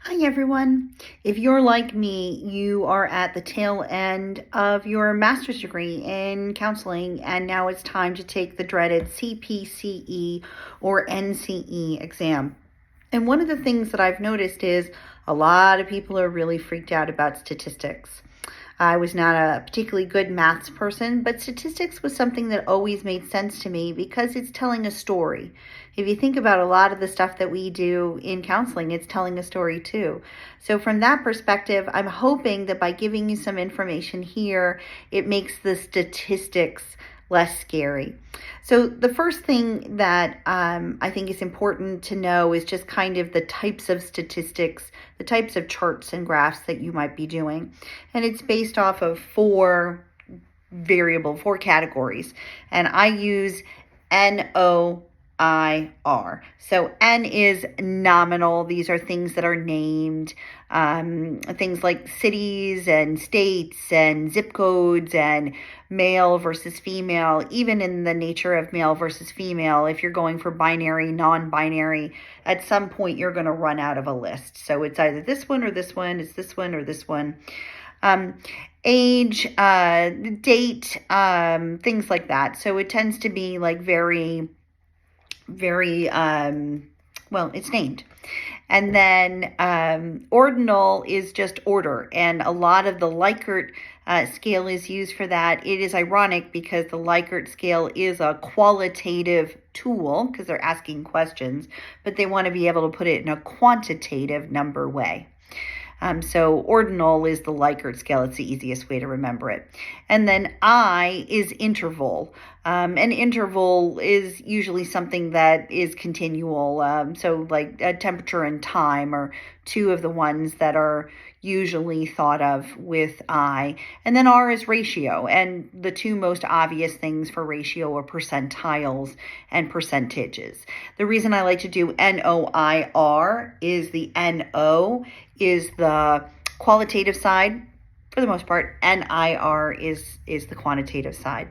Hi everyone. If you're like me, you are at the tail end of your master's degree in counseling, and now it's time to take the dreaded CPCE or NCE exam. And one of the things that I've noticed is a lot of people are really freaked out about statistics. I was not a particularly good maths person, but statistics was something that always made sense to me because it's telling a story. If you think about a lot of the stuff that we do in counseling, it's telling a story too. So from that perspective, I'm hoping that by giving you some information here, it makes the statistics less scary. So the first thing that I think is important to know is just kind of the types of statistics, the types of charts and graphs that you might be doing. And it's based off of four categories. And I use NOIR. So N is nominal. These are things that are named, things like cities and states and zip codes and male versus female. Even in the nature of male versus female, if you're going for binary, non-binary, at some point you're going to run out of a list. So it's either this one or this one, it's this one or this one. Age, date, things like that. So it tends to be like very, well, it's named. And then ordinal is just order. And a lot of the Likert scale is used for that. It is ironic because the Likert scale is a qualitative tool because they're asking questions, but they want to be able to put it in a quantitative number way. So ordinal is the Likert scale. It's the easiest way to remember it. And then I is interval. An interval is usually something that is continual. So like temperature and time are two of the ones that are usually thought of with I. And then R is ratio. And the two most obvious things for ratio are percentiles and percentages. The reason I like to do NOIR is the NO is the qualitative side for the most part, and NIR is the quantitative side.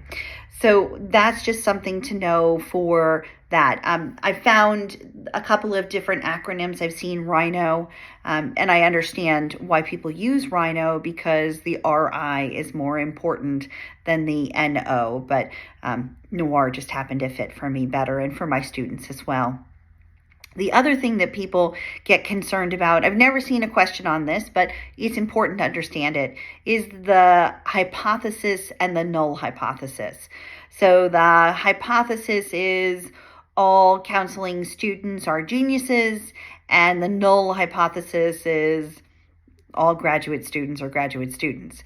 So that's just something to know for that. I found a couple of different acronyms. I've seen Rhino, and I understand why people use Rhino because the RI is more important than the NO, but NOIR just happened to fit for me better and for my students as well. The other thing that people get concerned about, I've never seen a question on this, but it's important to understand it, is the hypothesis and the null hypothesis. So the hypothesis is all counseling students are geniuses, and the null hypothesis is all graduate students are graduate students.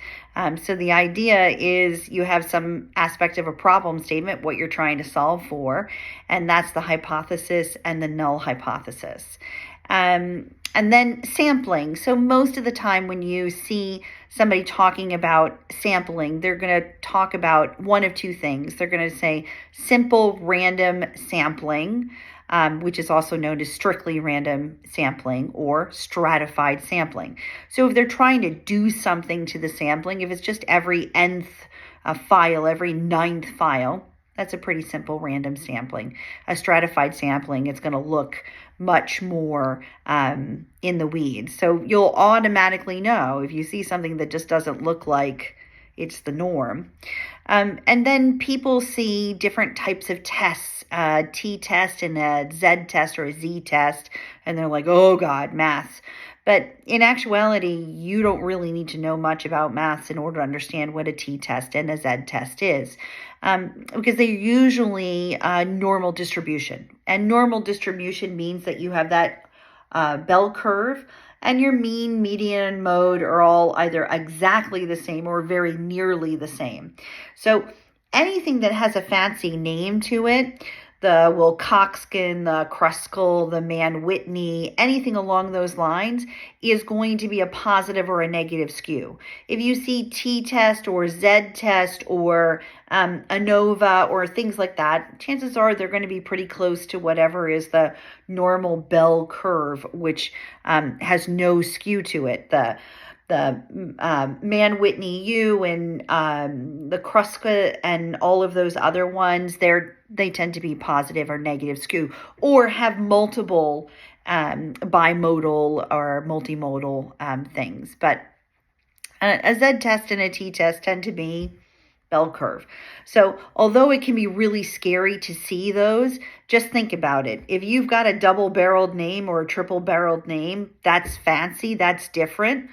So the idea is you have some aspect of a problem statement, what you're trying to solve for, and that's the hypothesis and the null hypothesis. And then sampling. So most of the time when you see somebody talking about sampling, they're going to talk about one of two things. They're going to say simple random sampling, which is also known as strictly random sampling or stratified sampling. So if they're trying to do something to the sampling, if it's just every nth file, every ninth file, that's a pretty simple random sampling. A stratified sampling, it's going to look much more in the weeds. So you'll automatically know if you see something that just doesn't look like it's the norm. And then people see different types of tests, a t-test and a z-test or a z-test, and they're like, oh God, maths. But in actuality, you don't really need to know much about maths in order to understand what a t-test and a z-test is, because they're usually normal distribution. And normal distribution means that you have that bell curve, and your mean, median, and mode are all either exactly the same or very nearly the same. So anything that has a fancy name to it, the Wilcoxon, the Kruskal, the Mann-Whitney, anything along those lines is going to be a positive or a negative skew. If you see t-test or z-test or ANOVA or things like that, chances are they're going to be pretty close to whatever is the normal bell curve, which has no skew to it. The Mann-Whitney U and the Kruskal and all of those other ones, they tend to be positive or negative skew or have multiple bimodal or multimodal things. But a z-test and a t-test tend to be bell curve. So although it can be really scary to see those, just think about it. If you've got a double-barreled name or a triple-barreled name, that's fancy, that's different.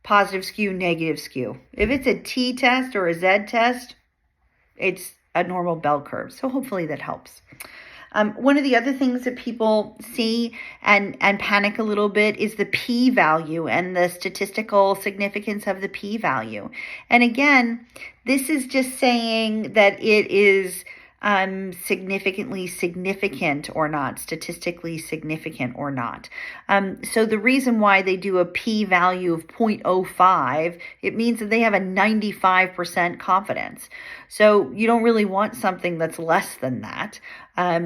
Positive skew, negative skew. If it's a t-test or a z-test, it's a normal bell curve. So hopefully that helps. One of the other things that people see and panic a little bit is the p-value and the statistical significance of the p-value. And again, this is just saying that it is significantly significant or not, statistically significant or not. So the reason why they do a p-value of 0.05, it means that they have a 95% confidence. So you don't really want something that's less than that.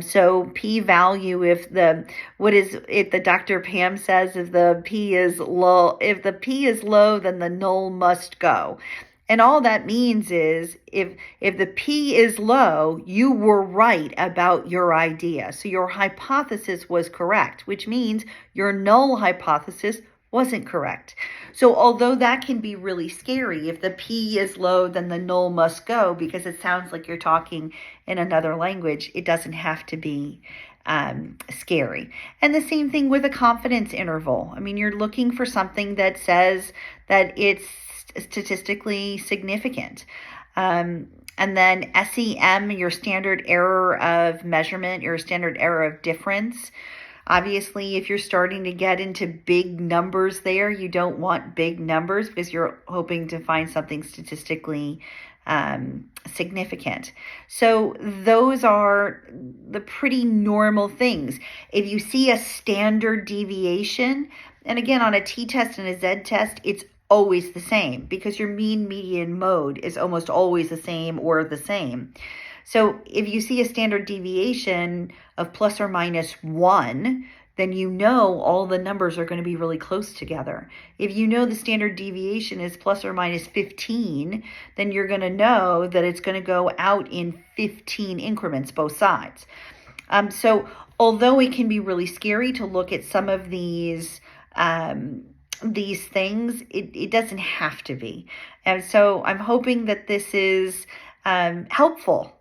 So p-value, if the Dr. Pam says, if the p is low, then the null must go. And all that means is if the p is low, you were right about your idea. So your hypothesis was correct, which means your null hypothesis wasn't correct. So although that can be really scary, if the p is low, then the null must go, because it sounds like you're talking in another language, it doesn't have to be scary. And the same thing with a confidence interval. I mean, you're looking for something that says that it's statistically significant. And then SEM, your standard error of measurement, your standard error of difference. Obviously, if you're starting to get into big numbers there, you don't want big numbers because you're hoping to find something statistically significant. So those are the pretty normal things. If you see a standard deviation, and again, on a t-test and a z-test, it's always the same because your mean median mode is almost always the same or the same. So if you see a standard deviation of plus or minus 1, then you know all the numbers are going to be really close together. If you know the standard deviation is plus or minus 15, then you're going to know that it's going to go out in 15 increments, both sides. So although it can be really scary to look at some of these things, it doesn't have to be. And so I'm hoping that this is helpful,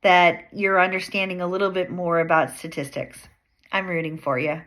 that you're understanding a little bit more about statistics. I'm rooting for you.